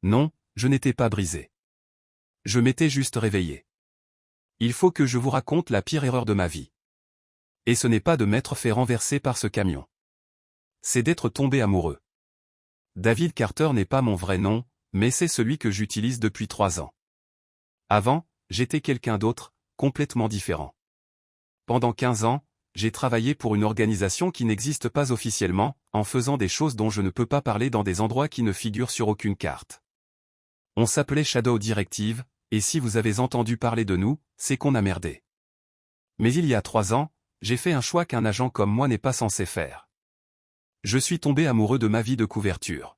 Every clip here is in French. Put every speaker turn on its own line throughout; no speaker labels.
Non, je n'étais pas brisé. Je m'étais juste réveillé. Il faut que je vous raconte la pire erreur de ma vie. Et ce n'est pas de m'être fait renverser par ce camion. C'est d'être tombé amoureux. David Carter n'est pas mon vrai nom, mais c'est celui que j'utilise depuis 3 ans. Avant, j'étais quelqu'un d'autre, complètement différent. Pendant 15 ans, j'ai travaillé pour une organisation qui n'existe pas officiellement, en faisant des choses dont je ne peux pas parler dans des endroits qui ne figurent sur aucune carte. On s'appelait Shadow Directive, et si vous avez entendu parler de nous, c'est qu'on a merdé. Mais il y a 3 ans, j'ai fait un choix qu'un agent comme moi n'est pas censé faire. Je suis tombé amoureux de ma vie de couverture.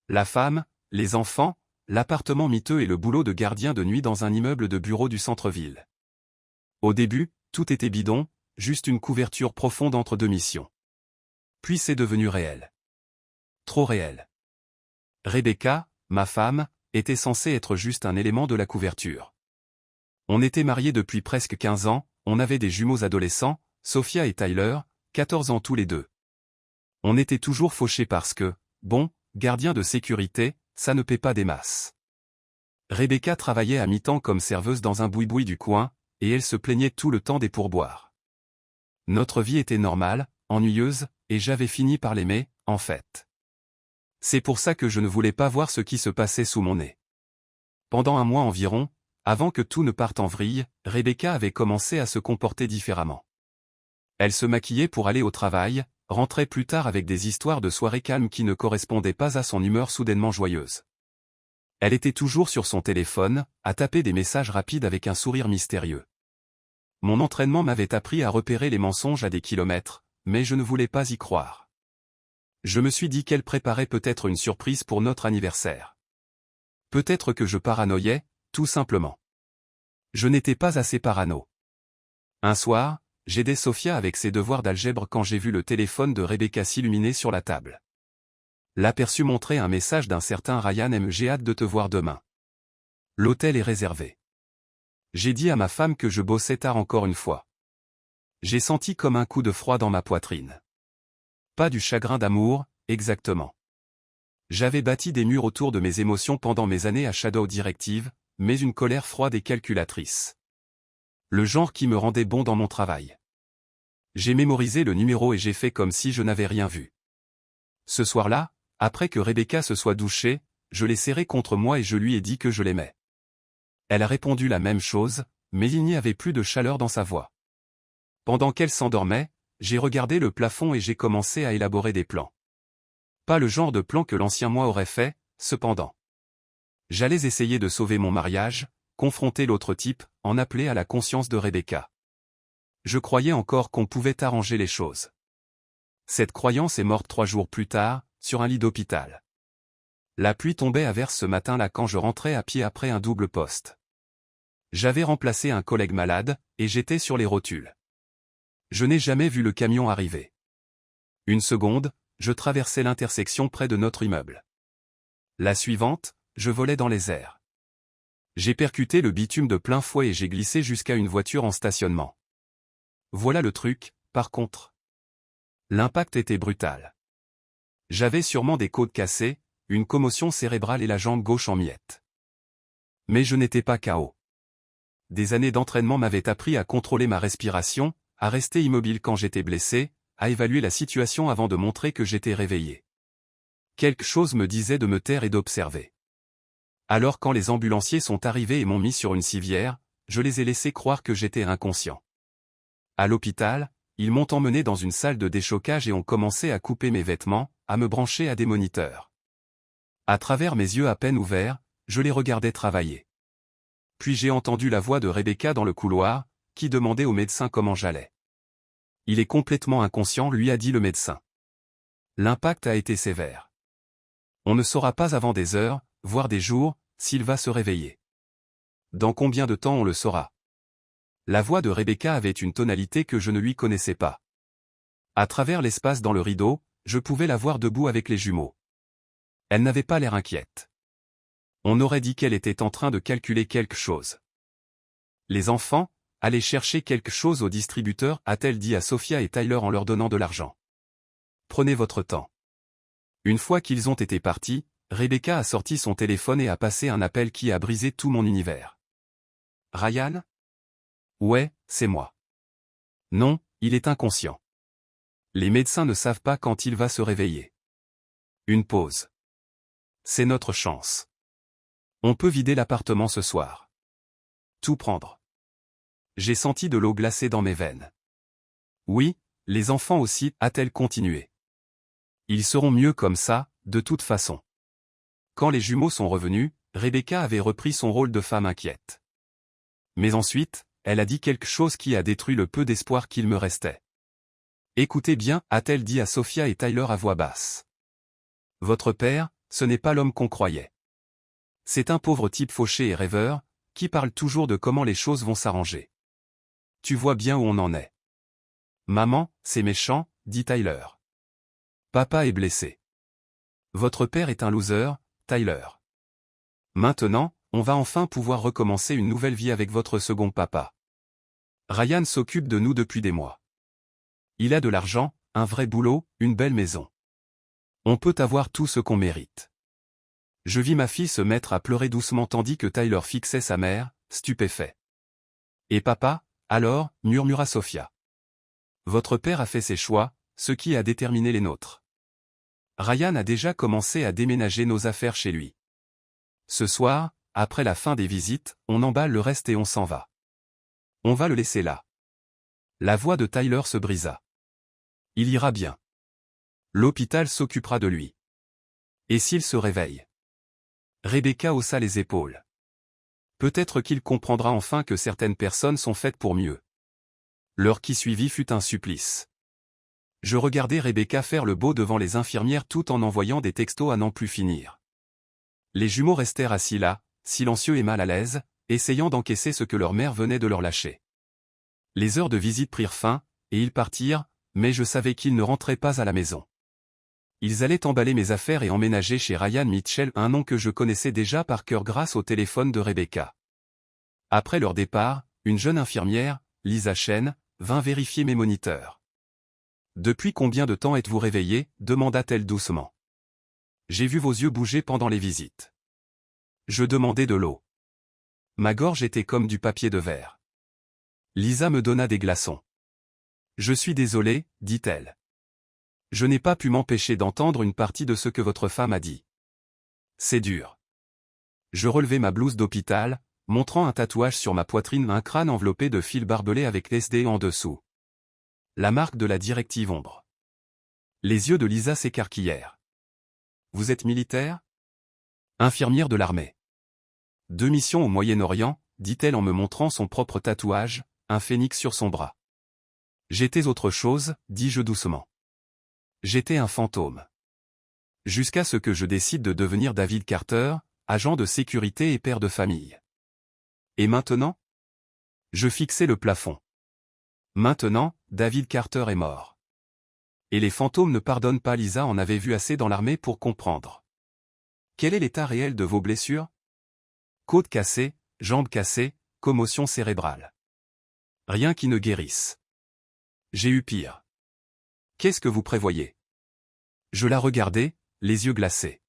La femme, les enfants, l'appartement miteux et le boulot de gardien de nuit dans un immeuble de bureau du centre-ville. Au début, tout était bidon, juste une couverture profonde entre 2 missions. Puis c'est devenu réel. Trop réel. Rebecca, ma femme, était censée être juste un élément de la couverture. On était mariés depuis presque 15 ans, on avait des jumeaux adolescents, Sophia et Tyler, 14 ans tous les deux. On était toujours fauchés parce que, bon, gardien de sécurité, ça ne paie pas des masses. Rebecca travaillait à mi-temps comme serveuse dans un boui-boui du coin, et elle se plaignait tout le temps des pourboires. Notre vie était normale, ennuyeuse, et j'avais fini par l'aimer, en fait. C'est pour ça que je ne voulais pas voir ce qui se passait sous mon nez. Pendant un mois environ, avant que tout ne parte en vrille, Rebecca avait commencé à se comporter différemment. Elle se maquillait pour aller au travail, rentrait plus tard avec des histoires de soirées calmes qui ne correspondaient pas à son humeur soudainement joyeuse. Elle était toujours sur son téléphone, à taper des messages rapides avec un sourire mystérieux. Mon entraînement m'avait appris à repérer les mensonges à des kilomètres, mais je ne voulais pas y croire. Je me suis dit qu'elle préparait peut-être une surprise pour notre anniversaire. Peut-être que je paranoïais, tout simplement. Je n'étais pas assez parano. Un soir, j'aidais Sophia avec ses devoirs d'algèbre quand j'ai vu le téléphone de Rebecca s'illuminer sur la table. L'aperçu montrait un message d'un certain Ryan M. J'ai hâte de te voir demain. L'hôtel est réservé. J'ai dit à ma femme que je bossais tard encore une fois. J'ai senti comme un coup de froid dans ma poitrine. Pas du chagrin d'amour, exactement. J'avais bâti des murs autour de mes émotions pendant mes années à Shadow Directive, mais une colère froide et calculatrice. Le genre qui me rendait bon dans mon travail. J'ai mémorisé le numéro et j'ai fait comme si je n'avais rien vu. Ce soir-là, après que Rebecca se soit douchée, je l'ai serrée contre moi et je lui ai dit que je l'aimais. Elle a répondu la même chose, mais il n'y avait plus de chaleur dans sa voix. Pendant qu'elle s'endormait, j'ai regardé le plafond et j'ai commencé à élaborer des plans. Pas le genre de plan que l'ancien moi aurait fait, cependant. J'allais essayer de sauver mon mariage, confronter l'autre type, en appeler à la conscience de Rebecca. Je croyais encore qu'on pouvait arranger les choses. Cette croyance est morte 3 jours plus tard, sur un lit d'hôpital. La pluie tombait à verse ce matin-là quand je rentrais à pied après un double poste. J'avais remplacé un collègue malade, et j'étais sur les rotules. Je n'ai jamais vu le camion arriver. Une seconde, je traversais l'intersection près de notre immeuble. La suivante, je volais dans les airs. J'ai percuté le bitume de plein fouet et j'ai glissé jusqu'à une voiture en stationnement. Voilà le truc, par contre. L'impact était brutal. J'avais sûrement des côtes cassées, une commotion cérébrale et la jambe gauche en miettes. Mais je n'étais pas KO. Des années d'entraînement m'avaient appris à contrôler ma respiration, à rester immobile quand j'étais blessé, à évaluer la situation avant de montrer que j'étais réveillé. Quelque chose me disait de me taire et d'observer. Alors quand les ambulanciers sont arrivés et m'ont mis sur une civière, je les ai laissés croire que j'étais inconscient. À l'hôpital, ils m'ont emmené dans une salle de déchocage et ont commencé à couper mes vêtements, à me brancher à des moniteurs. À travers mes yeux à peine ouverts, je les regardais travailler. Puis j'ai entendu la voix de Rebecca dans le couloir, qui demandait au médecin comment j'allais. Il est complètement inconscient, lui a dit le médecin. L'impact a été sévère. On ne saura pas avant des heures, voire des jours, s'il va se réveiller. Dans combien de temps on le saura? La voix de Rebecca avait une tonalité que je ne lui connaissais pas. À travers l'espace dans le rideau, je pouvais la voir debout avec les jumeaux. Elle n'avait pas l'air inquiète. On aurait dit qu'elle était en train de calculer quelque chose. Les enfants, allez chercher quelque chose au distributeur, a-t-elle dit à Sophia et Tyler en leur donnant de l'argent. Prenez votre temps. Une fois qu'ils ont été partis, Rebecca a sorti son téléphone et a passé un appel qui a brisé tout mon univers. Ryan? Ouais, c'est moi. Non, il est inconscient. Les médecins ne savent pas quand il va se réveiller. Une pause. C'est notre chance. On peut vider l'appartement ce soir. Tout prendre. J'ai senti de l'eau glacée dans mes veines. Oui, les enfants aussi, a-t-elle continué. Ils seront mieux comme ça, de toute façon. Quand les jumeaux sont revenus, Rebecca avait repris son rôle de femme inquiète. Mais ensuite, elle a dit quelque chose qui a détruit le peu d'espoir qu'il me restait. Écoutez bien, a-t-elle dit à Sophia et Tyler à voix basse. Votre père, ce n'est pas l'homme qu'on croyait. C'est un pauvre type fauché et rêveur, qui parle toujours de comment les choses vont s'arranger. Tu vois bien où on en est. Maman, c'est méchant, dit Tyler. Papa est blessé. Votre père est un loser, Tyler. Maintenant, on va enfin pouvoir recommencer une nouvelle vie avec votre second papa. Ryan s'occupe de nous depuis des mois. Il a de l'argent, un vrai boulot, une belle maison. On peut avoir tout ce qu'on mérite. Je vis ma fille se mettre à pleurer doucement tandis que Tyler fixait sa mère, stupéfait. Et papa, alors, murmura Sophia. Votre père a fait ses choix, ce qui a déterminé les nôtres. Ryan a déjà commencé à déménager nos affaires chez lui. Ce soir, après la fin des visites, on emballe le reste et on s'en va. On va le laisser là. La voix de Tyler se brisa. Il ira bien. L'hôpital s'occupera de lui. Et s'il se réveille? Rebecca haussa les épaules. Peut-être qu'il comprendra enfin que certaines personnes sont faites pour mieux. L'heure qui suivit fut un supplice. Je regardais Rebecca faire le beau devant les infirmières tout en envoyant des textos à n'en plus finir. Les jumeaux restèrent assis là, silencieux et mal à l'aise, essayant d'encaisser ce que leur mère venait de leur lâcher. Les heures de visite prirent fin, et ils partirent, mais je savais qu'ils ne rentraient pas à la maison. Ils allaient emballer mes affaires et emménager chez Ryan Mitchell, un nom que je connaissais déjà par cœur grâce au téléphone de Rebecca. Après leur départ, une jeune infirmière, Lisa Chen, vint vérifier mes moniteurs. « Depuis combien de temps êtes-vous réveillé » demanda-t-elle doucement. « J'ai vu vos yeux bouger pendant les visites. » Je demandai de l'eau. Ma gorge était comme du papier de verre. Lisa me donna des glaçons. « Je suis désolée, dit-elle. Je n'ai pas pu m'empêcher d'entendre une partie de ce que votre femme a dit. C'est dur. » Je relevai ma blouse d'hôpital, montrant un tatouage sur ma poitrine, un crâne enveloppé de fils barbelés avec l'SD en dessous. La marque de la directive ombre. Les yeux de Lisa s'écarquillèrent. « Vous êtes militaire ? » Infirmière de l'armée. « 2 missions au Moyen-Orient, dit-elle en me montrant son propre tatouage, un phénix sur son bras. J'étais autre chose, dis-je doucement. J'étais un fantôme. Jusqu'à ce que je décide de devenir David Carter, agent de sécurité et père de famille. Et maintenant ? Je fixai le plafond. Maintenant, David Carter est mort. Et les fantômes ne pardonnent pas. Lisa en avait vu assez dans l'armée pour comprendre. Quel est l'état réel de vos blessures ? Côte cassée, jambes cassées, commotion cérébrale. Rien qui ne guérisse. J'ai eu pire. Qu'est-ce que vous prévoyez ? Je la regardai, les yeux glacés.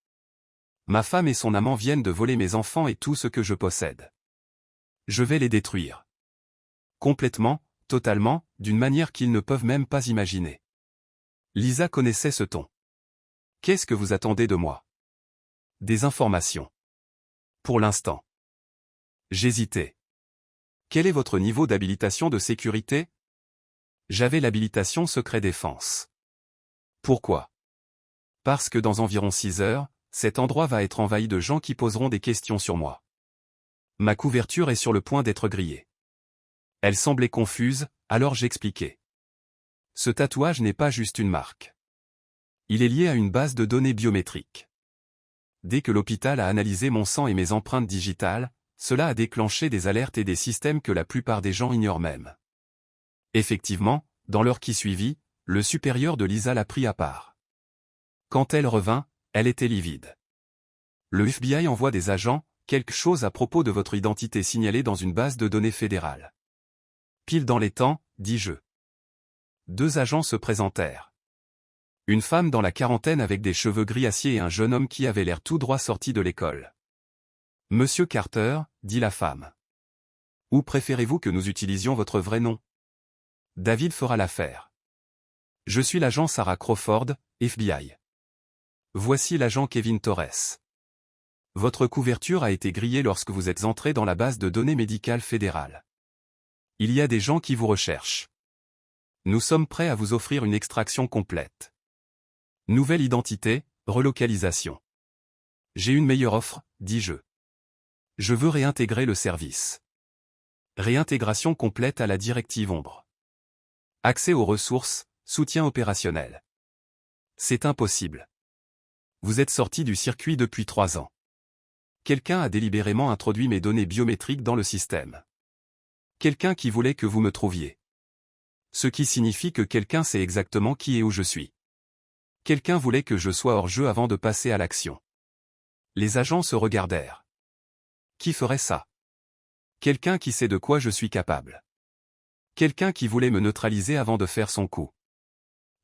Ma femme et son amant viennent de voler mes enfants et tout ce que je possède. Je vais les détruire. Complètement, totalement, d'une manière qu'ils ne peuvent même pas imaginer. Lisa connaissait ce ton. Qu'est-ce que vous attendez de moi ? Des informations. Pour l'instant. J'hésitais. Quel est votre niveau d'habilitation de sécurité ? J'avais l'habilitation secret défense. Pourquoi ? Parce que dans environ 6 heures, cet endroit va être envahi de gens qui poseront des questions sur moi. Ma couverture est sur le point d'être grillée. Elle semblait confuse, alors j'expliquai. Ce tatouage n'est pas juste une marque. Il est lié à une base de données biométriques. Dès que l'hôpital a analysé mon sang et mes empreintes digitales, cela a déclenché des alertes et des systèmes que la plupart des gens ignorent même. Effectivement, dans l'heure qui suivit, le supérieur de Lisa l'a pris à part. Quand elle revint, elle était livide. Le FBI envoie des agents, quelque chose à propos de votre identité signalée dans une base de données fédérale. Pile dans les temps, dis-je. 2 agents se présentèrent. Une femme dans la quarantaine avec des cheveux gris acier et un jeune homme qui avait l'air tout droit sorti de l'école. Monsieur Carter, dit la femme. Ou préférez-vous que nous utilisions votre vrai nom? David fera l'affaire. Je suis l'agent Sarah Crawford, FBI. Voici l'agent Kevin Torres. Votre couverture a été grillée lorsque vous êtes entré dans la base de données médicale fédérale. Il y a des gens qui vous recherchent. Nous sommes prêts à vous offrir une extraction complète. Nouvelle identité, relocalisation. J'ai une meilleure offre, dis-je. Je veux réintégrer le service. Réintégration complète à la directive ombre. Accès aux ressources, soutien opérationnel. C'est impossible. Vous êtes sorti du circuit depuis 3 ans. Quelqu'un a délibérément introduit mes données biométriques dans le système. Quelqu'un qui voulait que vous me trouviez. Ce qui signifie que quelqu'un sait exactement qui et où je suis. Quelqu'un voulait que je sois hors jeu avant de passer à l'action. Les agents se regardèrent. Qui ferait ça? Quelqu'un qui sait de quoi je suis capable. Quelqu'un qui voulait me neutraliser avant de faire son coup.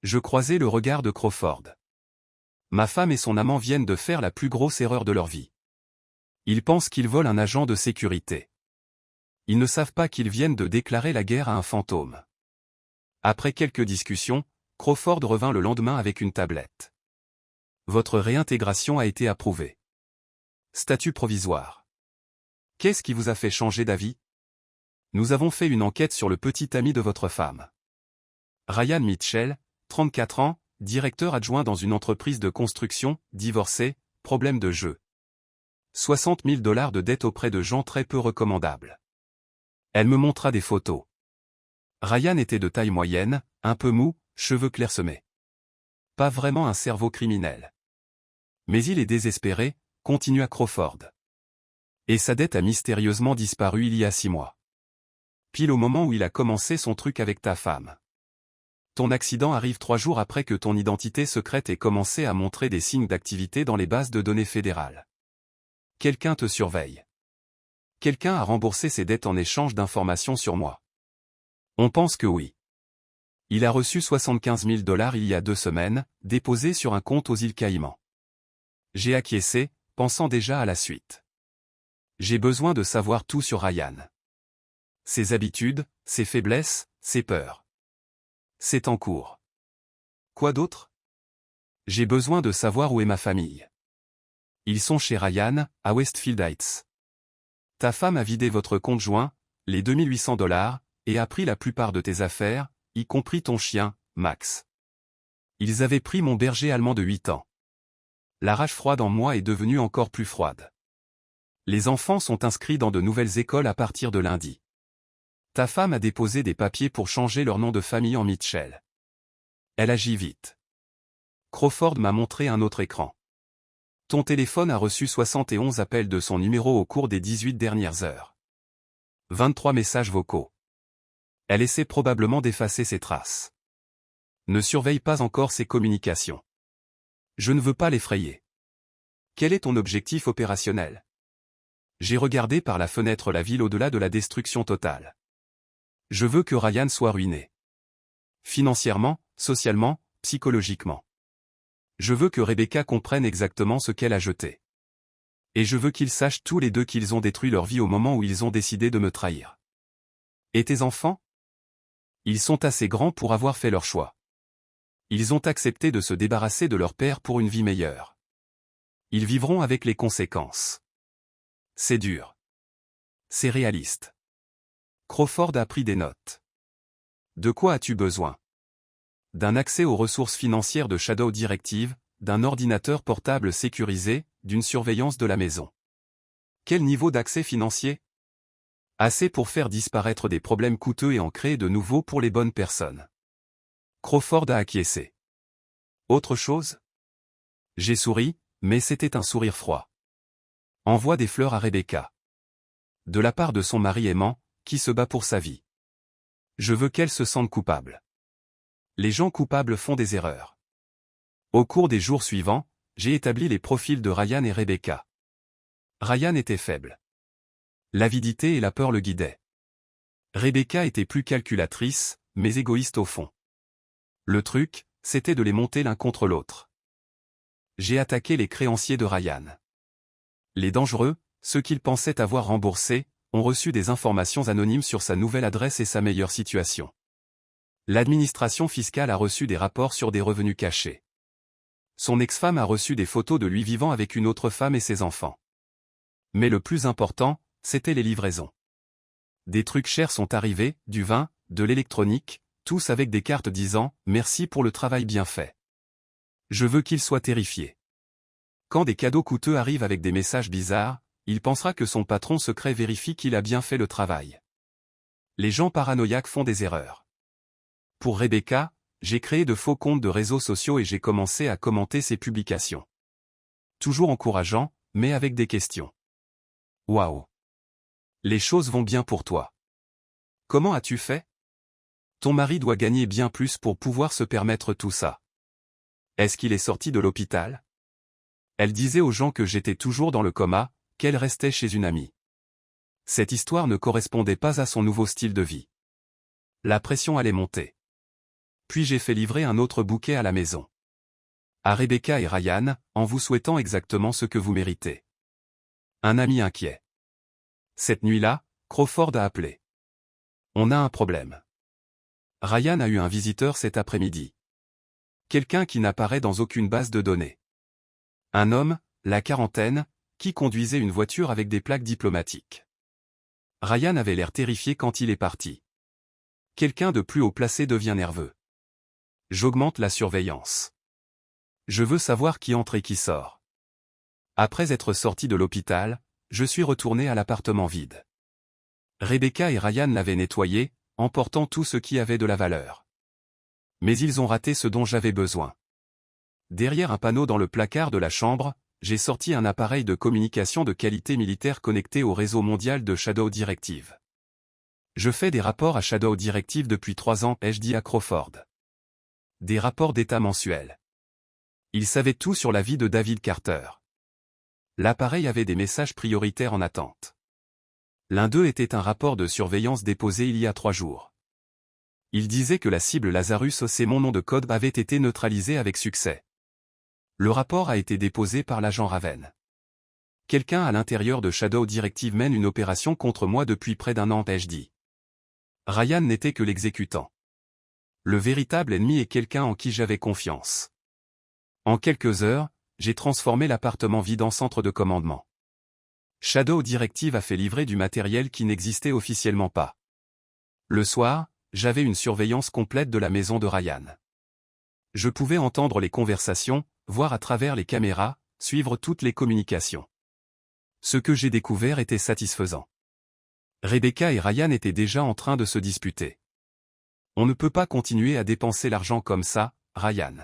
Je croisai le regard de Crawford. Ma femme et son amant viennent de faire la plus grosse erreur de leur vie. Ils pensent qu'ils volent un agent de sécurité. Ils ne savent pas qu'ils viennent de déclarer la guerre à un fantôme. Après quelques discussions, Crawford revint le lendemain avec une tablette. Votre réintégration a été approuvée. Statut provisoire. Qu'est-ce qui vous a fait changer d'avis? Nous avons fait une enquête sur le petit ami de votre femme. Ryan Mitchell, 34 ans, directeur adjoint dans une entreprise de construction, divorcé, problème de jeu. 60 000 $ de dette auprès de gens très peu recommandables. Elle me montra des photos. Ryan était de taille moyenne, un peu mou, cheveux clairsemés. Pas vraiment un cerveau criminel. Mais il est désespéré, continua Crawford. Et sa dette a mystérieusement disparu il y a 6 mois. Pile au moment où il a commencé son truc avec ta femme. Ton accident arrive 3 jours après que ton identité secrète ait commencé à montrer des signes d'activité dans les bases de données fédérales. Quelqu'un te surveille. Quelqu'un a remboursé ses dettes en échange d'informations sur moi. On pense que oui. Il a reçu 75 000 $ il y a 2 semaines, déposés sur un compte aux îles Caïmans. J'ai acquiescé, pensant déjà à la suite. J'ai besoin de savoir tout sur Ryan. Ses habitudes, ses faiblesses, ses peurs. C'est en cours. Quoi d'autre? J'ai besoin de savoir où est ma famille. Ils sont chez Ryan, à Westfield Heights. Ta femme a vidé votre compte joint, les 2800 $, et a pris la plupart de tes affaires, y compris ton chien, Max. Ils avaient pris mon berger allemand de 8 ans. La rage froide en moi est devenue encore plus froide. Les enfants sont inscrits dans de nouvelles écoles à partir de lundi. Ta femme a déposé des papiers pour changer leur nom de famille en Mitchell. Elle agit vite. Crawford m'a montré un autre écran. Ton téléphone a reçu 71 appels de son numéro au cours des 18 dernières heures. 23 messages vocaux. Elle essaie probablement d'effacer ses traces. Ne surveille pas encore ses communications. Je ne veux pas l'effrayer. Quel est ton objectif opérationnel? J'ai regardé par la fenêtre la ville au-delà de la destruction totale. Je veux que Ryan soit ruiné. Financièrement, socialement, psychologiquement. Je veux que Rebecca comprenne exactement ce qu'elle a jeté. Et je veux qu'ils sachent tous les deux qu'ils ont détruit leur vie au moment où ils ont décidé de me trahir. Et tes enfants? Ils sont assez grands pour avoir fait leur choix. Ils ont accepté de se débarrasser de leur père pour une vie meilleure. Ils vivront avec les conséquences. C'est dur. C'est réaliste. Crawford a pris des notes. De quoi as-tu besoin? D'un accès aux ressources financières de Shadow Directive, d'un ordinateur portable sécurisé, d'une surveillance de la maison. Quel niveau d'accès financier? Assez pour faire disparaître des problèmes coûteux et en créer de nouveaux pour les bonnes personnes. Crawford a acquiescé. Autre chose? J'ai souri, mais c'était un sourire froid. Envoie des fleurs à Rebecca. De la part de son mari aimant, qui se bat pour sa vie. Je veux qu'elle se sente coupable. Les gens coupables font des erreurs. Au cours des jours suivants, j'ai établi les profils de Ryan et Rebecca. Ryan était faible. L'avidité et la peur le guidaient. Rebecca était plus calculatrice, mais égoïste au fond. Le truc, c'était de les monter l'un contre l'autre. J'ai attaqué les créanciers de Ryan. Les dangereux, ceux qu'ils pensaient avoir remboursés, ont reçu des informations anonymes sur sa nouvelle adresse et sa meilleure situation. L'administration fiscale a reçu des rapports sur des revenus cachés. Son ex-femme a reçu des photos de lui vivant avec une autre femme et ses enfants. Mais le plus important, c'était les livraisons. Des trucs chers sont arrivés, du vin, de l'électronique, tous avec des cartes disant « Merci pour le travail bien fait ». Je veux qu'il soit terrifié. Quand des cadeaux coûteux arrivent avec des messages bizarres, il pensera que son patron secret vérifie qu'il a bien fait le travail. Les gens paranoïaques font des erreurs. Pour Rebecca, j'ai créé de faux comptes de réseaux sociaux et j'ai commencé à commenter ses publications. Toujours encourageant, mais avec des questions. Waouh! Les choses vont bien pour toi. Comment as-tu fait? Ton mari doit gagner bien plus pour pouvoir se permettre tout ça. Est-ce qu'il est sorti de l'hôpital? Elle disait aux gens que j'étais toujours dans le coma, qu'elle restait chez une amie. Cette histoire ne correspondait pas à son nouveau style de vie. La pression allait monter. Puis j'ai fait livrer un autre bouquet à la maison. À Rebecca et Ryan, en vous souhaitant exactement ce que vous méritez. Un ami inquiet. Cette nuit-là, Crawford a appelé. On a un problème. Ryan a eu un visiteur cet après-midi. Quelqu'un qui n'apparaît dans aucune base de données. Un homme, la quarantaine, qui conduisait une voiture avec des plaques diplomatiques. Ryan avait l'air terrifié quand il est parti. Quelqu'un de plus haut placé devient nerveux. J'augmente la surveillance. Je veux savoir qui entre et qui sort. Après être sorti de l'hôpital, je suis retourné à l'appartement vide. Rebecca et Ryan l'avaient nettoyé, emportant tout ce qui avait de la valeur. Mais ils ont raté ce dont j'avais besoin. Derrière un panneau dans le placard de la chambre, j'ai sorti un appareil de communication de qualité militaire connecté au réseau mondial de Shadow Directive. Je fais des rapports à Shadow Directive depuis 3 ans, ai-je dit à Crawford. Des rapports d'état mensuels. Ils savaient tout sur la vie de David Carter. L'appareil avait des messages prioritaires en attente. L'un d'eux était un rapport de surveillance déposé il y a 3 jours. Il disait que la cible Lazarus, c'est mon nom de code, avait été neutralisée avec succès. Le rapport a été déposé par l'agent Raven. Quelqu'un à l'intérieur de Shadow Directive mène une opération contre moi depuis près d'1 an, ai-je dit. Ryan n'était que l'exécutant. Le véritable ennemi est quelqu'un en qui j'avais confiance. En quelques heures, j'ai transformé l'appartement vide en centre de commandement. Shadow Directive a fait livrer du matériel qui n'existait officiellement pas. Le soir, j'avais une surveillance complète de la maison de Ryan. Je pouvais entendre les conversations, voir à travers les caméras, suivre toutes les communications. Ce que j'ai découvert était satisfaisant. Rebecca et Ryan étaient déjà en train de se disputer. On ne peut pas continuer à dépenser l'argent comme ça, Ryan.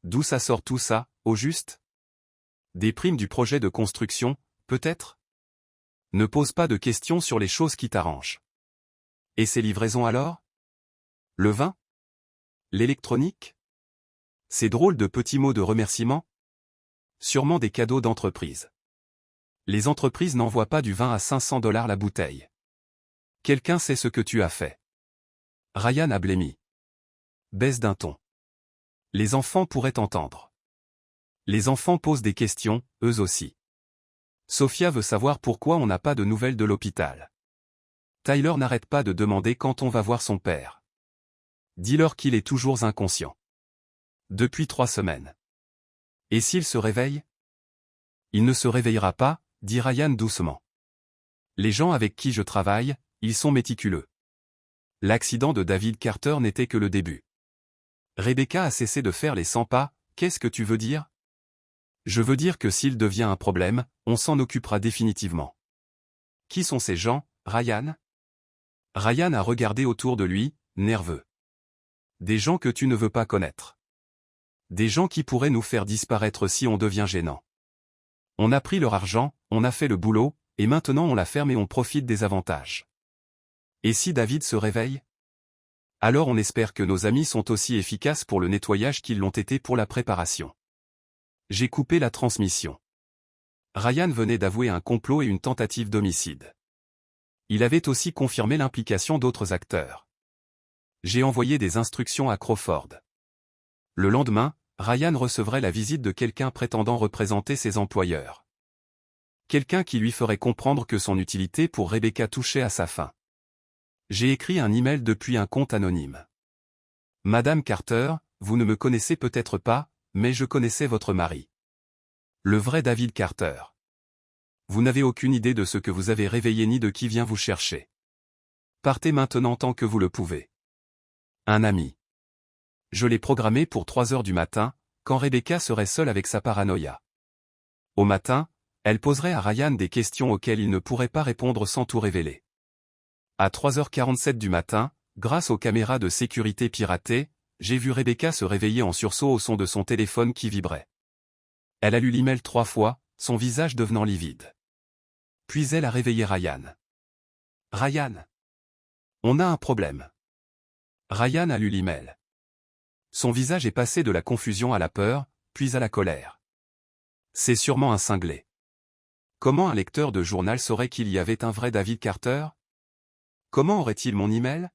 D'où ça sort tout ça, au juste? Des primes du projet de construction, peut-être? Ne pose pas de questions sur les choses qui t'arrangent. Et ces livraisons alors? Le vin? L'électronique? Ces drôles de petits mots de remerciement? Sûrement des cadeaux d'entreprise. Les entreprises n'envoient pas du vin à $500 la bouteille. Quelqu'un sait ce que tu as fait. Ryan a blêmi. Baisse d'un ton. Les enfants pourraient entendre. Les enfants posent des questions, eux aussi. Sophia veut savoir pourquoi on n'a pas de nouvelles de l'hôpital. Tyler n'arrête pas de demander quand on va voir son père. Dis-leur qu'il est toujours inconscient. Depuis 3 semaines. Et s'il se réveille? Il ne se réveillera pas, dit Ryan doucement. Les gens avec qui je travaille, ils sont méticuleux. L'accident de David Carter n'était que le début. Rebecca a cessé de faire les 100 pas, qu'est-ce que tu veux dire? Je veux dire que s'il devient un problème, on s'en occupera définitivement. Qui sont ces gens, Ryan? Ryan a regardé autour de lui, nerveux. Des gens que tu ne veux pas connaître. Des gens qui pourraient nous faire disparaître si on devient gênant. On a pris leur argent, on a fait le boulot, et maintenant on la ferme et on profite des avantages. Et si David se réveille? Alors on espère que nos amis sont aussi efficaces pour le nettoyage qu'ils l'ont été pour la préparation. J'ai coupé la transmission. Ryan venait d'avouer un complot et une tentative d'homicide. Il avait aussi confirmé l'implication d'autres acteurs. J'ai envoyé des instructions à Crawford. Le lendemain, Ryan recevrait la visite de quelqu'un prétendant représenter ses employeurs. Quelqu'un qui lui ferait comprendre que son utilité pour Rebecca touchait à sa fin. J'ai écrit un email depuis un compte anonyme. Madame Carter, vous ne me connaissez peut-être pas, mais je connaissais votre mari. Le vrai David Carter. Vous n'avez aucune idée de ce que vous avez réveillé ni de qui vient vous chercher. Partez maintenant tant que vous le pouvez. Un ami. Je l'ai programmé pour 3 heures du matin, quand Rebecca serait seule avec sa paranoïa. Au matin, elle poserait à Ryan des questions auxquelles il ne pourrait pas répondre sans tout révéler. À 3h47 du matin, grâce aux caméras de sécurité piratées, j'ai vu Rebecca se réveiller en sursaut au son de son téléphone qui vibrait. Elle a lu l'email 3 fois, son visage devenant livide. Puis elle a réveillé Ryan. Ryan. On a un problème. Ryan a lu l'email. Son visage est passé de la confusion à la peur, puis à la colère. C'est sûrement un cinglé. Comment un lecteur de journal saurait qu'il y avait un vrai David Carter? Comment aurait-il mon email?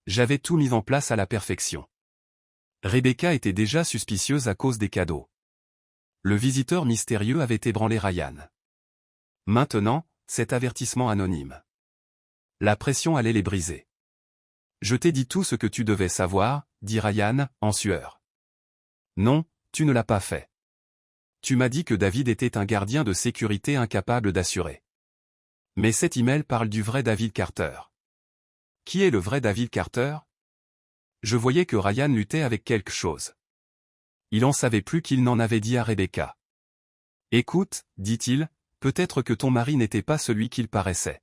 J'avais tout mis en place à la perfection. Rebecca était déjà suspicieuse à cause des cadeaux. Le visiteur mystérieux avait ébranlé Ryan. Maintenant, cet avertissement anonyme. La pression allait les briser. Je t'ai dit tout ce que tu devais savoir, dit Ryan, en sueur. Non, tu ne l'as pas fait. Tu m'as dit que David était un gardien de sécurité incapable d'assurer. Mais cet email parle du vrai David Carter. Qui est le vrai David Carter? Je voyais que Ryan luttait avec quelque chose. Il en savait plus qu'il n'en avait dit à Rebecca. Écoute, dit-il, peut-être que ton mari n'était pas celui qu'il paraissait.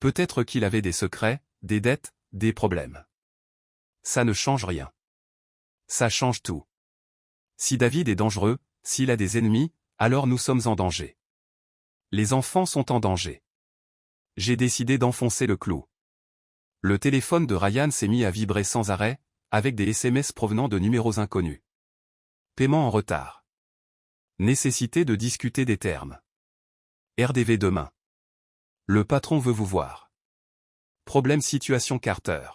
Peut-être qu'il avait des secrets, des dettes, des problèmes. Ça ne change rien. Ça change tout. Si David est dangereux, s'il a des ennemis, alors nous sommes en danger. Les enfants sont en danger. J'ai décidé d'enfoncer le clou. Le téléphone de Ryan s'est mis à vibrer sans arrêt, avec des SMS provenant de numéros inconnus. Paiement en retard. Nécessité de discuter des termes. RDV demain. Le patron veut vous voir. Problème situation Carter.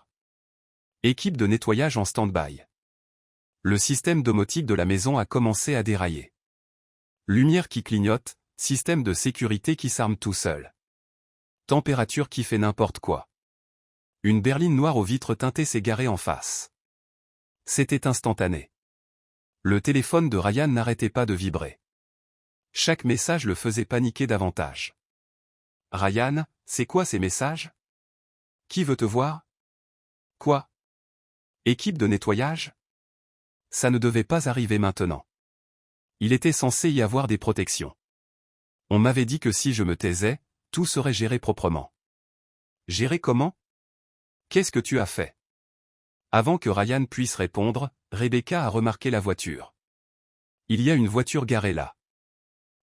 Équipe de nettoyage en stand-by. Le système domotique de la maison a commencé à dérailler. Lumière qui clignote, système de sécurité qui s'arme tout seul. Température qui fait n'importe quoi. Une berline noire aux vitres teintées s'est garée en face. C'était instantané. Le téléphone de Ryan n'arrêtait pas de vibrer. Chaque message le faisait paniquer davantage. Ryan, c'est quoi ces messages? Qui veut te voir? Quoi? Équipe de nettoyage? Ça ne devait pas arriver maintenant. Il était censé y avoir des protections. On m'avait dit que si je me taisais, tout serait géré proprement. Géré comment? Qu'est-ce que tu as fait? Avant que Ryan puisse répondre, Rebecca a remarqué la voiture. Il y a une voiture garée là.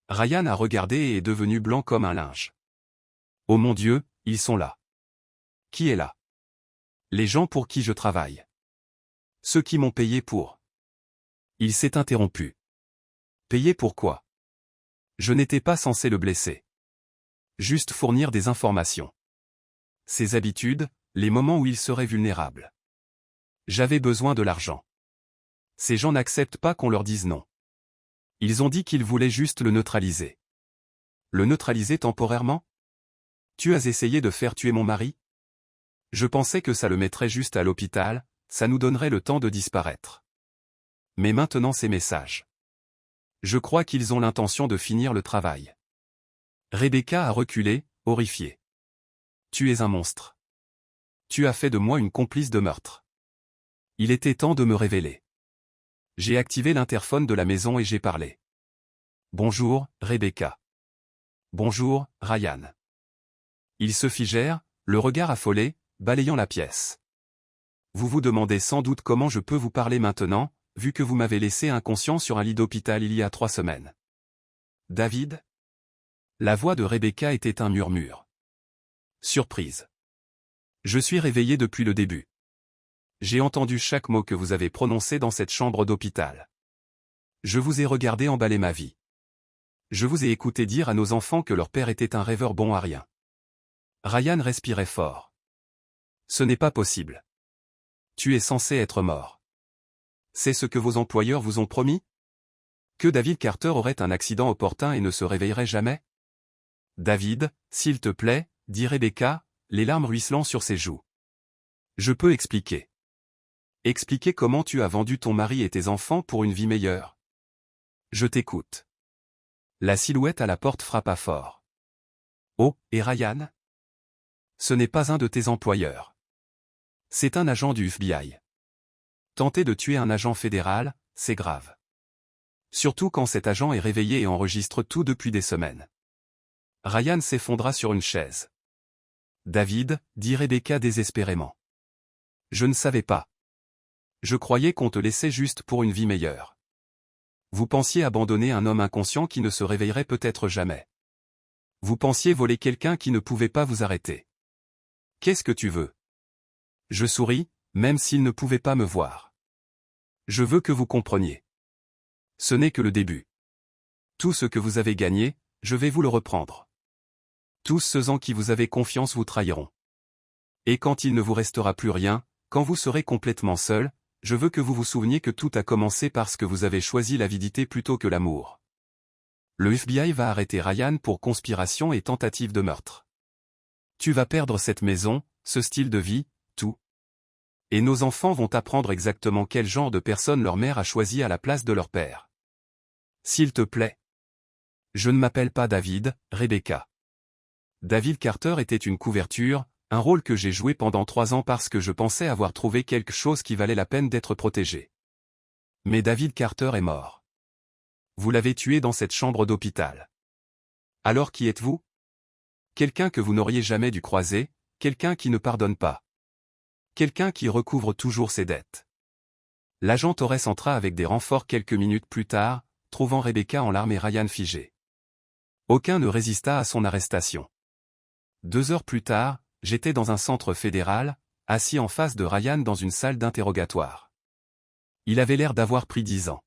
Ryan a regardé et est devenu blanc comme un linge. Oh mon Dieu, ils sont là. Qui est là? Les gens pour qui je travaille. Ceux qui m'ont payé pour. Il s'est interrompu. Payé pour quoi? Je n'étais pas censé le blesser. Juste fournir des informations. Ses habitudes, les moments où il serait vulnérable. J'avais besoin de l'argent. Ces gens n'acceptent pas qu'on leur dise non. Ils ont dit qu'ils voulaient juste le neutraliser. Le neutraliser temporairement? Tu as essayé de faire tuer mon mari? Je pensais que ça le mettrait juste à l'hôpital, ça nous donnerait le temps de disparaître. Mais maintenant ces messages. Je crois qu'ils ont l'intention de finir le travail. Rebecca a reculé, horrifiée. Tu es un monstre. Tu as fait de moi une complice de meurtre. Il était temps de me révéler. J'ai activé l'interphone de la maison et j'ai parlé. Bonjour, Rebecca. Bonjour, Ryan. Ils se figèrent, le regard affolé, balayant la pièce. Vous vous demandez sans doute comment je peux vous parler maintenant, vu que vous m'avez laissé inconscient sur un lit d'hôpital il y a 3 semaines. David? La voix de Rebecca était un murmure. Surprise. Je suis réveillé depuis le début. J'ai entendu chaque mot que vous avez prononcé dans cette chambre d'hôpital. Je vous ai regardé emballer ma vie. Je vous ai écouté dire à nos enfants que leur père était un rêveur bon à rien. Ryan respirait fort. Ce n'est pas possible. Tu es censé être mort. C'est ce que vos employeurs vous ont promis? Que David Carter aurait un accident opportun et ne se réveillerait jamais? David, s'il te plaît, dit Rebecca, les larmes ruisselant sur ses joues. Je peux expliquer. Expliquer comment tu as vendu ton mari et tes enfants pour une vie meilleure. Je t'écoute. La silhouette à la porte frappa fort. Oh, et Ryan? Ce n'est pas un de tes employeurs. C'est un agent du FBI. Tenter de tuer un agent fédéral, c'est grave. Surtout quand cet agent est réveillé et enregistre tout depuis des semaines. Ryan s'effondra sur une chaise. David, dit Rebecca désespérément. Je ne savais pas. Je croyais qu'on te laissait juste pour une vie meilleure. Vous pensiez abandonner un homme inconscient qui ne se réveillerait peut-être jamais. Vous pensiez voler quelqu'un qui ne pouvait pas vous arrêter. Qu'est-ce que tu veux? Je souris, même s'il ne pouvait pas me voir. Je veux que vous compreniez. Ce n'est que le début. Tout ce que vous avez gagné, je vais vous le reprendre. Tous ceux en qui vous avez confiance vous trahiront. Et quand il ne vous restera plus rien, quand vous serez complètement seul, je veux que vous vous souveniez que tout a commencé parce que vous avez choisi l'avidité plutôt que l'amour. Le FBI va arrêter Ryan pour conspiration et tentative de meurtre. Tu vas perdre cette maison, ce style de vie, tout. Et nos enfants vont apprendre exactement quel genre de personne leur mère a choisi à la place de leur père. S'il te plaît. Je ne m'appelle pas David, Rebecca. David Carter était une couverture, un rôle que j'ai joué pendant 3 ans parce que je pensais avoir trouvé quelque chose qui valait la peine d'être protégé. Mais David Carter est mort. Vous l'avez tué dans cette chambre d'hôpital. Alors qui êtes-vous? Quelqu'un que vous n'auriez jamais dû croiser, quelqu'un qui ne pardonne pas. Quelqu'un qui recouvre toujours ses dettes. L'agent Torres entra avec des renforts quelques minutes plus tard, trouvant Rebecca en larmes et Ryan figé. Aucun ne résista à son arrestation. 2 heures plus tard, j'étais dans un centre fédéral, assis en face de Ryan dans une salle d'interrogatoire. Il avait l'air d'avoir pris 10 ans.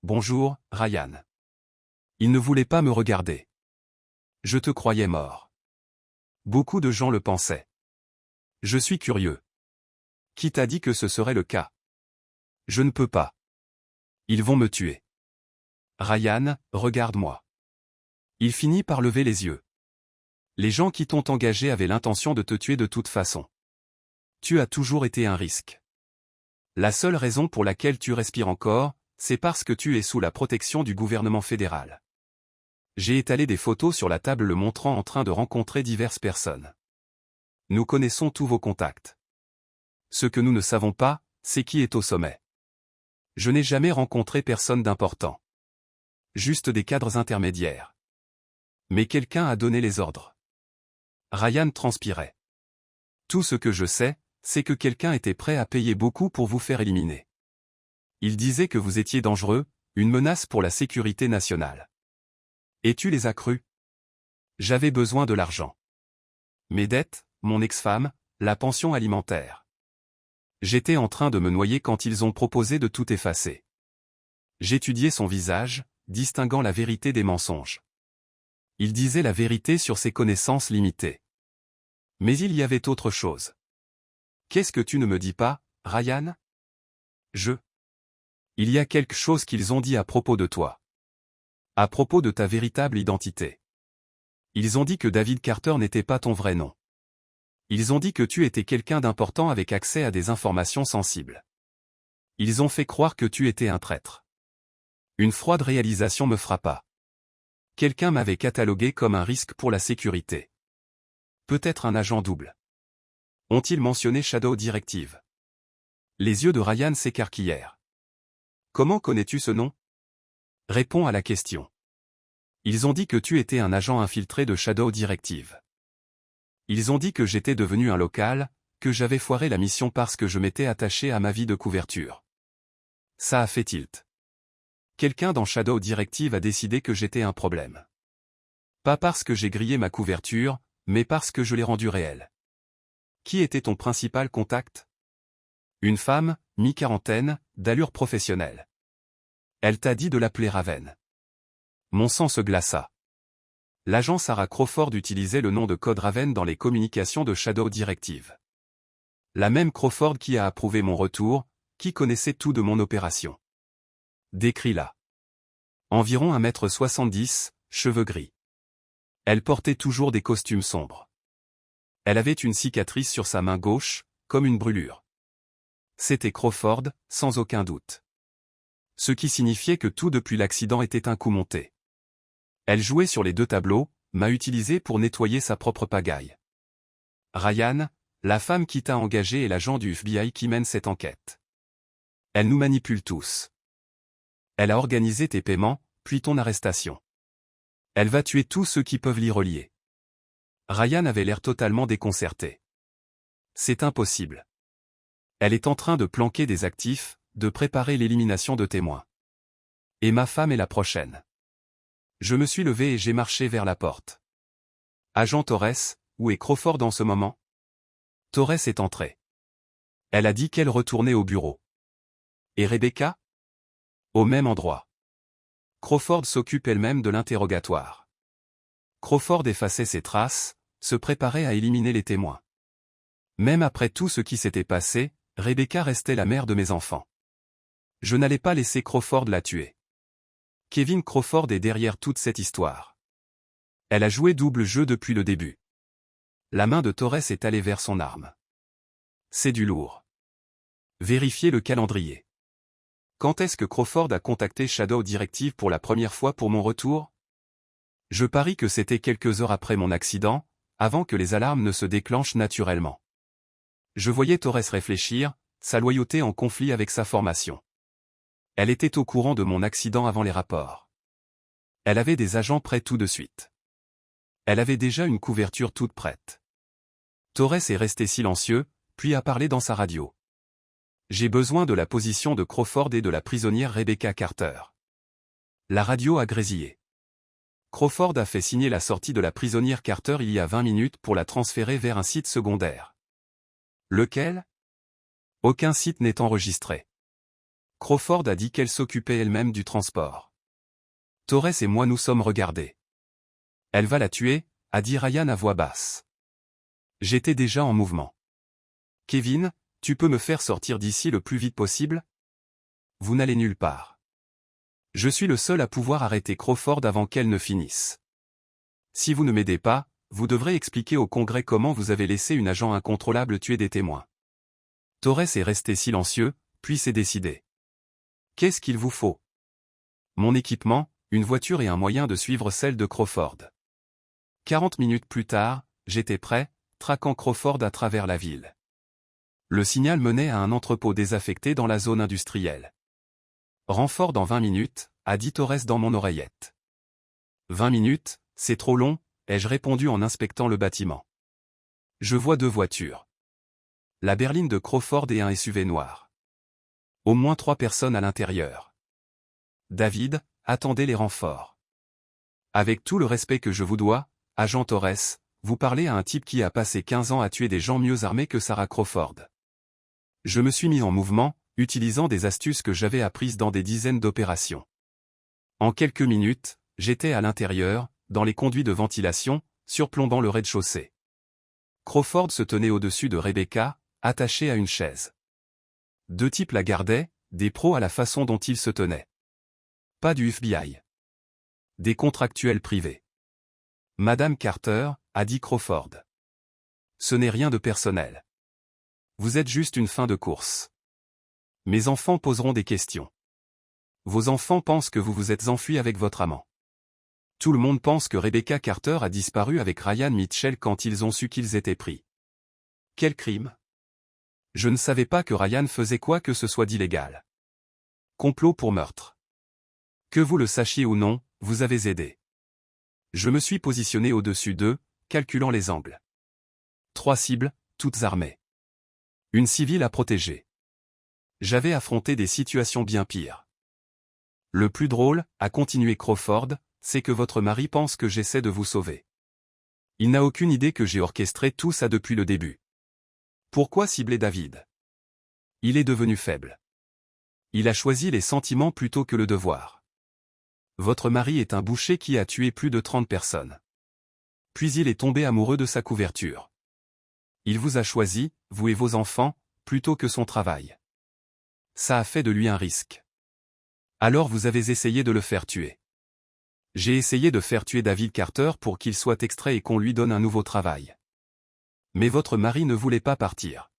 Bonjour, Ryan. Il ne voulait pas me regarder. Je te croyais mort. Beaucoup de gens le pensaient. Je suis curieux. Qui t'a dit que ce serait le cas? Je ne peux pas. Ils vont me tuer. Ryan, regarde-moi. Il finit par lever les yeux. Les gens qui t'ont engagé avaient l'intention de te tuer de toute façon. Tu as toujours été un risque. La seule raison pour laquelle tu respires encore, c'est parce que tu es sous la protection du gouvernement fédéral. J'ai étalé des photos sur la table le montrant en train de rencontrer diverses personnes. Nous connaissons tous vos contacts. Ce que nous ne savons pas, c'est qui est au sommet. Je n'ai jamais rencontré personne d'important. Juste des cadres intermédiaires. Mais quelqu'un a donné les ordres. Ryan transpirait. Tout ce que je sais, c'est que quelqu'un était prêt à payer beaucoup pour vous faire éliminer. Il disait que vous étiez dangereux, une menace pour la sécurité nationale. Et tu les as crus? J'avais besoin de l'argent. Mes dettes, mon ex-femme, la pension alimentaire. J'étais en train de me noyer quand ils ont proposé de tout effacer. J'étudiais son visage, distinguant la vérité des mensonges. Il disait la vérité sur ses connaissances limitées. Mais il y avait autre chose. Qu'est-ce que tu ne me dis pas, Ryan? Il y a quelque chose qu'ils ont dit à propos de toi. À propos de ta véritable identité. Ils ont dit que David Carter n'était pas ton vrai nom. Ils ont dit que tu étais quelqu'un d'important avec accès à des informations sensibles. Ils ont fait croire que tu étais un traître. Une froide réalisation me frappa. Quelqu'un m'avait catalogué comme un risque pour la sécurité. Peut-être un agent double. Ont-ils mentionné Shadow Directive? Les yeux de Ryan s'écarquillèrent. Comment connais-tu ce nom? Réponds à la question. Ils ont dit que tu étais un agent infiltré de Shadow Directive. Ils ont dit que j'étais devenu un local, que j'avais foiré la mission parce que je m'étais attaché à ma vie de couverture. Ça a fait tilt. Quelqu'un dans Shadow Directive a décidé que j'étais un problème. Pas parce que j'ai grillé ma couverture, mais parce que je l'ai rendue réelle. Qui était ton principal contact? Une femme, mi-quarantaine, d'allure professionnelle. Elle t'a dit de l'appeler Raven. Mon sang se glaça. L'agent Sarah Crawford utilisait le nom de code Raven dans les communications de Shadow Directive. La même Crawford qui a approuvé mon retour, qui connaissait tout de mon opération. Décris-la. Environ 1,70 m, cheveux gris. Elle portait toujours des costumes sombres. Elle avait une cicatrice sur sa main gauche, comme une brûlure. C'était Crawford, sans aucun doute. Ce qui signifiait que tout depuis l'accident était un coup monté. Elle jouait sur les deux tableaux, m'a utilisé pour nettoyer sa propre pagaille. Ryan, la femme qui t'a engagé est l'agent du FBI qui mène cette enquête. Elle nous manipule tous. Elle a organisé tes paiements, puis ton arrestation. Elle va tuer tous ceux qui peuvent l'y relier. Ryan avait l'air totalement déconcerté. C'est impossible. Elle est en train de planquer des actifs, de préparer l'élimination de témoins. Et ma femme est la prochaine. Je me suis levé et j'ai marché vers la porte. Agent Torres, où est Crawford en ce moment? Torres est entrée. Elle a dit qu'elle retournait au bureau. Et Rebecca? Au même endroit. Crawford s'occupe elle-même de l'interrogatoire. Crawford effaçait ses traces, se préparait à éliminer les témoins. Même après tout ce qui s'était passé, Rebecca restait la mère de mes enfants. Je n'allais pas laisser Crawford la tuer. Kevin Crawford est derrière toute cette histoire. Elle a joué double jeu depuis le début. La main de Torres est allée vers son arme. C'est du lourd. Vérifiez le calendrier. Quand est-ce que Crawford a contacté Shadow Directive pour la première fois pour mon retour? Je parie que c'était quelques heures après mon accident, avant que les alarmes ne se déclenchent naturellement. Je voyais Torres réfléchir, sa loyauté en conflit avec sa formation. Elle était au courant de mon accident avant les rapports. Elle avait des agents prêts tout de suite. Elle avait déjà une couverture toute prête. Torres est resté silencieux, puis a parlé dans sa radio. J'ai besoin de la position de Crawford et de la prisonnière Rebecca Carter. La radio a grésillé. Crawford a fait signer la sortie de la prisonnière Carter il y a 20 minutes pour la transférer vers un site secondaire. Lequel? Aucun site n'est enregistré. Crawford a dit qu'elle s'occupait elle-même du transport. Torres et moi nous sommes regardés. Elle va la tuer, a dit Ryan à voix basse. J'étais déjà en mouvement. Kevin, tu peux me faire sortir d'ici le plus vite possible? Vous n'allez nulle part. Je suis le seul à pouvoir arrêter Crawford avant qu'elle ne finisse. Si vous ne m'aidez pas, vous devrez expliquer au Congrès comment vous avez laissé une agent incontrôlable tuer des témoins. Torres est resté silencieux, puis s'est décidé. Qu'est-ce qu'il vous faut? Mon équipement, une voiture et un moyen de suivre celle de Crawford. 40 minutes plus tard, j'étais prêt, traquant Crawford à travers la ville. Le signal menait à un entrepôt désaffecté dans la zone industrielle. Renfort dans 20 minutes, a dit Torres dans mon oreillette. 20 minutes, c'est trop long, ai-je répondu en inspectant le bâtiment. Je vois 2 voitures. La berline de Crawford et un SUV noir. Au moins 3 personnes à l'intérieur. David, attendez les renforts. Avec tout le respect que je vous dois, agent Torres, vous parlez à un type qui a passé 15 ans à tuer des gens mieux armés que Sarah Crawford. Je me suis mis en mouvement, utilisant des astuces que j'avais apprises dans des dizaines d'opérations. En quelques minutes, j'étais à l'intérieur, dans les conduits de ventilation, surplombant le rez-de-chaussée. Crawford se tenait au-dessus de Rebecca, attachée à une chaise. 2 types la gardaient, des pros à la façon dont ils se tenaient. Pas du FBI. Des contractuels privés. Madame Carter, a dit Crawford. Ce n'est rien de personnel. Vous êtes juste une fin de course. Mes enfants poseront des questions. Vos enfants pensent que vous vous êtes enfui avec votre amant. Tout le monde pense que Rebecca Carter a disparu avec Ryan Mitchell quand ils ont su qu'ils étaient pris. Quel crime? Je ne savais pas que Ryan faisait quoi que ce soit d'illégal. Complot pour meurtre. Que vous le sachiez ou non, vous avez aidé. Je me suis positionné au-dessus d'eux, calculant les angles. 3 cibles, toutes armées. Une civile à protéger. J'avais affronté des situations bien pires. Le plus drôle, a continué Crawford, c'est que votre mari pense que j'essaie de vous sauver. Il n'a aucune idée que j'ai orchestré tout ça depuis le début. Pourquoi cibler David? Il est devenu faible. Il a choisi les sentiments plutôt que le devoir. Votre mari est un boucher qui a tué plus de 30 personnes. Puis il est tombé amoureux de sa couverture. Il vous a choisi, vous et vos enfants, plutôt que son travail. Ça a fait de lui un risque. Alors vous avez essayé de le faire tuer. J'ai essayé de faire tuer David Carter pour qu'il soit extrait et qu'on lui donne un nouveau travail. Mais votre mari ne voulait pas partir.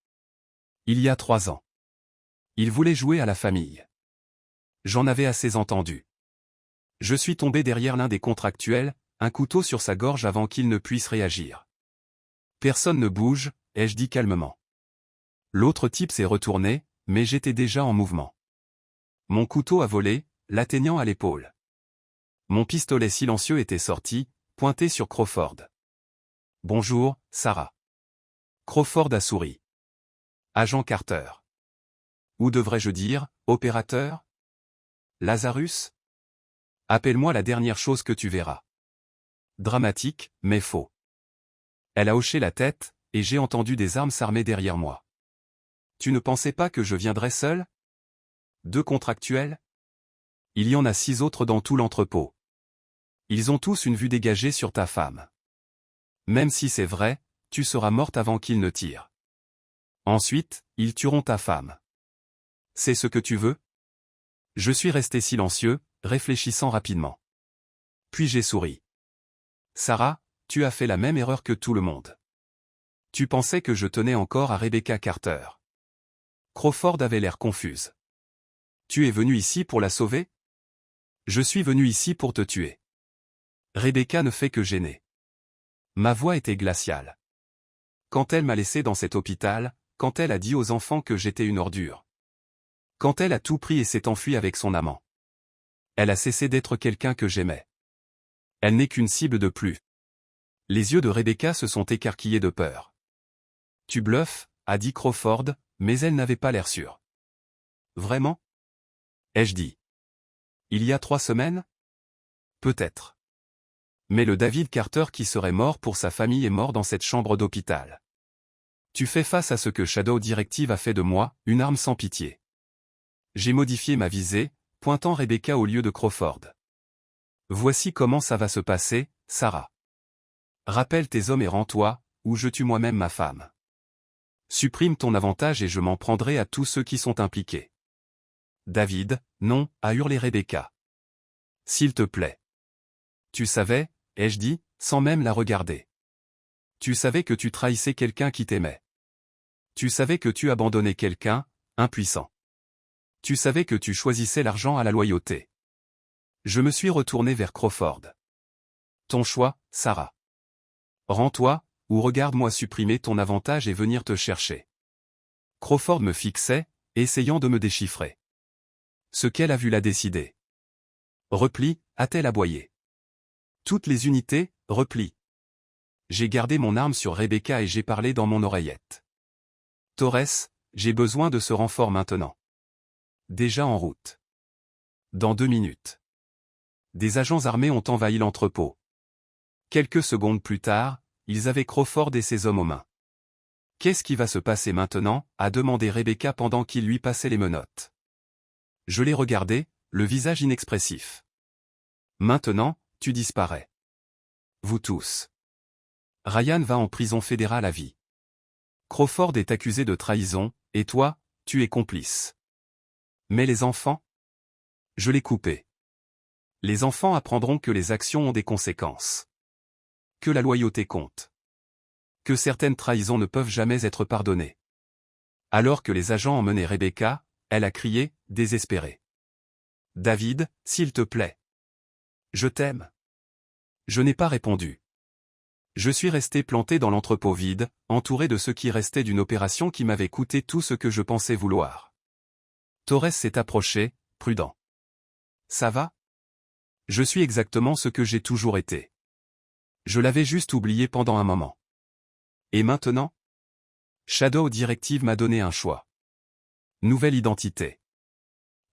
Il y a 3 ans. Il voulait jouer à la famille. J'en avais assez entendu. Je suis tombé derrière l'un des contractuels, un couteau sur sa gorge avant qu'il ne puisse réagir. Personne ne bouge, ai-je dit calmement. L'autre type s'est retourné, mais j'étais déjà en mouvement. Mon couteau a volé, l'atteignant à l'épaule. Mon pistolet silencieux était sorti, pointé sur Crawford. « Bonjour, Sarah. » Crawford a souri. « Agent Carter. » Ou devrais-je dire, opérateur ? Lazarus ? Appelle-moi la dernière chose que tu verras. Dramatique, mais faux. Elle a hoché la tête, et j'ai entendu des armes s'armer derrière moi. Tu ne pensais pas que je viendrais seul ? 2 contractuels ? Il y en a 6 autres dans tout l'entrepôt. Ils ont tous une vue dégagée sur ta femme. Même si c'est vrai, tu seras morte avant qu'ils ne tirent. Ensuite, ils tueront ta femme. C'est ce que tu veux ? Je suis resté silencieux, réfléchissant rapidement. Puis j'ai souri. Sarah, tu as fait la même erreur que tout le monde. Tu pensais que je tenais encore à Rebecca Carter. Crawford avait l'air confuse. Tu es venu ici pour la sauver ? Je suis venu ici pour te tuer. Rebecca ne fait que gêner. Ma voix était glaciale. Quand elle m'a laissé dans cet hôpital, quand elle a dit aux enfants que j'étais une ordure. Quand elle a tout pris et s'est enfuie avec son amant. Elle a cessé d'être quelqu'un que j'aimais. Elle n'est qu'une cible de plus. Les yeux de Rebecca se sont écarquillés de peur. Tu bluffes, a dit Crawford, mais elle n'avait pas l'air sûre. Vraiment ? Ai-je dit. Il y a 3 semaines ? Peut-être. Mais le David Carter qui serait mort pour sa famille est mort dans cette chambre d'hôpital. Tu fais face à ce que Shadow Directive a fait de moi, une arme sans pitié. J'ai modifié ma visée, pointant Rebecca au lieu de Crawford. Voici comment ça va se passer, Sarah. Rappelle tes hommes et rends-toi, ou je tue moi-même ma femme. Supprime ton avantage et je m'en prendrai à tous ceux qui sont impliqués. David, non, a hurlé Rebecca. S'il te plaît. Tu savais, ai-je dit, sans même la regarder. Tu savais que tu trahissais quelqu'un qui t'aimait. Tu savais que tu abandonnais quelqu'un, impuissant. Tu savais que tu choisissais l'argent à la loyauté. Je me suis retourné vers Crawford. Ton choix, Sarah. Rends-toi, ou regarde-moi supprimer ton avantage et venir te chercher. Crawford me fixait, essayant de me déchiffrer. Ce qu'elle a vu l'a décidé. Repli, a-t-elle aboyé. Toutes les unités, repli. J'ai gardé mon arme sur Rebecca et j'ai parlé dans mon oreillette. Torres, j'ai besoin de ce renfort maintenant. Déjà en route. Dans 2 minutes. Des agents armés ont envahi l'entrepôt. Quelques secondes plus tard, ils avaient Crawford et ses hommes aux mains. Qu'est-ce qui va se passer maintenant ? A demandé Rebecca pendant qu'il lui passait les menottes. Je l'ai regardé, le visage inexpressif. Maintenant, tu disparais. Vous tous. Ryan va en prison fédérale à vie. Crawford est accusé de trahison, et toi, tu es complice. Mais les enfants ? Je l'ai coupé. Les enfants apprendront que les actions ont des conséquences. Que la loyauté compte. Que certaines trahisons ne peuvent jamais être pardonnées. Alors que les agents emmenaient Rebecca, elle a crié, désespérée. David, s'il te plaît. Je t'aime. Je n'ai pas répondu. Je suis resté planté dans l'entrepôt vide, entouré de ce qui restait d'une opération qui m'avait coûté tout ce que je pensais vouloir. Torres s'est approché, prudent. Ça va ? Je suis exactement ce que j'ai toujours été. Je l'avais juste oublié pendant un moment. Et maintenant ? Shadow Directive m'a donné un choix. Nouvelle identité.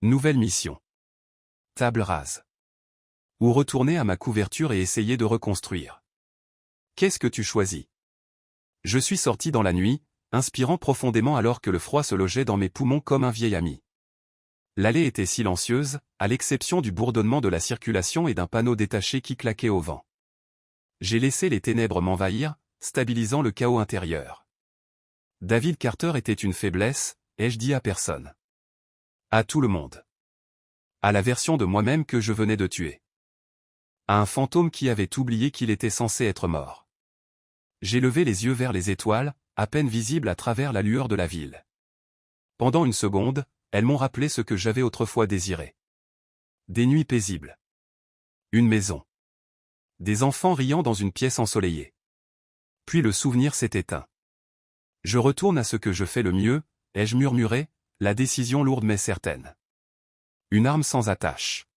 Nouvelle mission. Table rase. Ou retourner à ma couverture et essayer de reconstruire. Qu'est-ce que tu choisis ? Je suis sorti dans la nuit, inspirant profondément alors que le froid se logeait dans mes poumons comme un vieil ami. L'allée était silencieuse, à l'exception du bourdonnement de la circulation et d'un panneau détaché qui claquait au vent. J'ai laissé les ténèbres m'envahir, stabilisant le chaos intérieur. David Carter était une faiblesse, ai-je dit à personne. À tout le monde. À la version de moi-même que je venais de tuer. À un fantôme qui avait oublié qu'il était censé être mort. J'ai levé les yeux vers les étoiles, à peine visibles à travers la lueur de la ville. Pendant une seconde, elles m'ont rappelé ce que j'avais autrefois désiré. Des nuits paisibles. Une maison. Des enfants riant dans une pièce ensoleillée. Puis le souvenir s'est éteint. Je retourne à ce que je fais le mieux, ai-je murmuré, la décision lourde mais certaine. Une arme sans attache.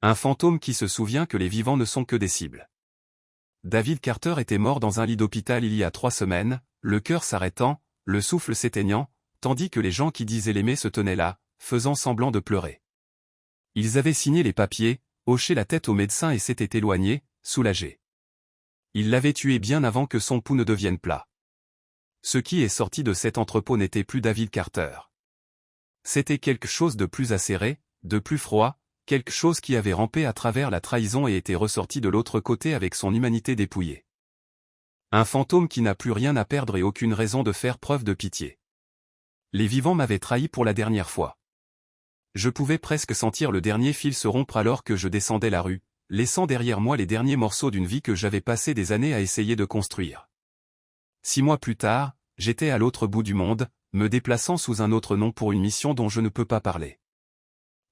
Un fantôme qui se souvient que les vivants ne sont que des cibles. David Carter était mort dans un lit d'hôpital il y a 3 semaines, le cœur s'arrêtant, le souffle s'éteignant, tandis que les gens qui disaient l'aimer se tenaient là, faisant semblant de pleurer. Ils avaient signé les papiers, hoché la tête au médecin et s'étaient éloignés, soulagés. Ils l'avaient tué bien avant que son pouls ne devienne plat. Ce qui est sorti de cet entrepôt n'était plus David Carter. C'était quelque chose de plus acéré, de plus froid, quelque chose qui avait rampé à travers la trahison et était ressorti de l'autre côté avec son humanité dépouillée. Un fantôme qui n'a plus rien à perdre et aucune raison de faire preuve de pitié. Les vivants m'avaient trahi pour la dernière fois. Je pouvais presque sentir le dernier fil se rompre alors que je descendais la rue, laissant derrière moi les derniers morceaux d'une vie que j'avais passé des années à essayer de construire. 6 mois plus tard, j'étais à l'autre bout du monde, me déplaçant sous un autre nom pour une mission dont je ne peux pas parler.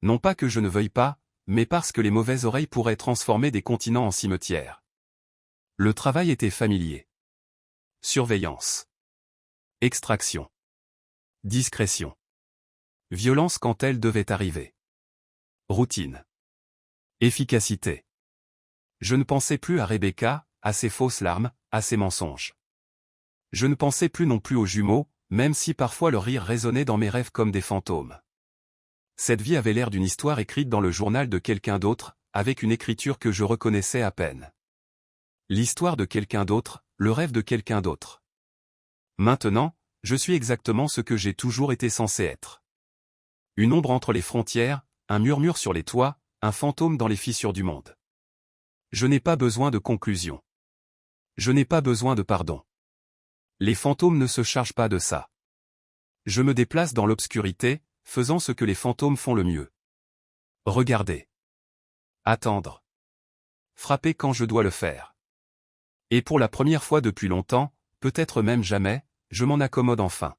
Non pas que je ne veuille pas, mais parce que les mauvaises oreilles pourraient transformer des continents en cimetières. Le travail était familier. Surveillance. Extraction. Discrétion. Violence quand elle devait arriver. Routine. Efficacité. Je ne pensais plus à Rebecca, à ses fausses larmes, à ses mensonges. Je ne pensais plus non plus aux jumeaux, même si parfois leur rire résonnait dans mes rêves comme des fantômes. Cette vie avait l'air d'une histoire écrite dans le journal de quelqu'un d'autre, avec une écriture que je reconnaissais à peine. L'histoire de quelqu'un d'autre, le rêve de quelqu'un d'autre. Maintenant, je suis exactement ce que j'ai toujours été censé être. Une ombre entre les frontières, un murmure sur les toits, un fantôme dans les fissures du monde. Je n'ai pas besoin de conclusion. Je n'ai pas besoin de pardon. Les fantômes ne se chargent pas de ça. Je me déplace dans l'obscurité, faisant ce que les fantômes font le mieux. Regarder. Attendre. Frapper quand je dois le faire. Et pour la première fois depuis longtemps, peut-être même jamais, je m'en accommode enfin.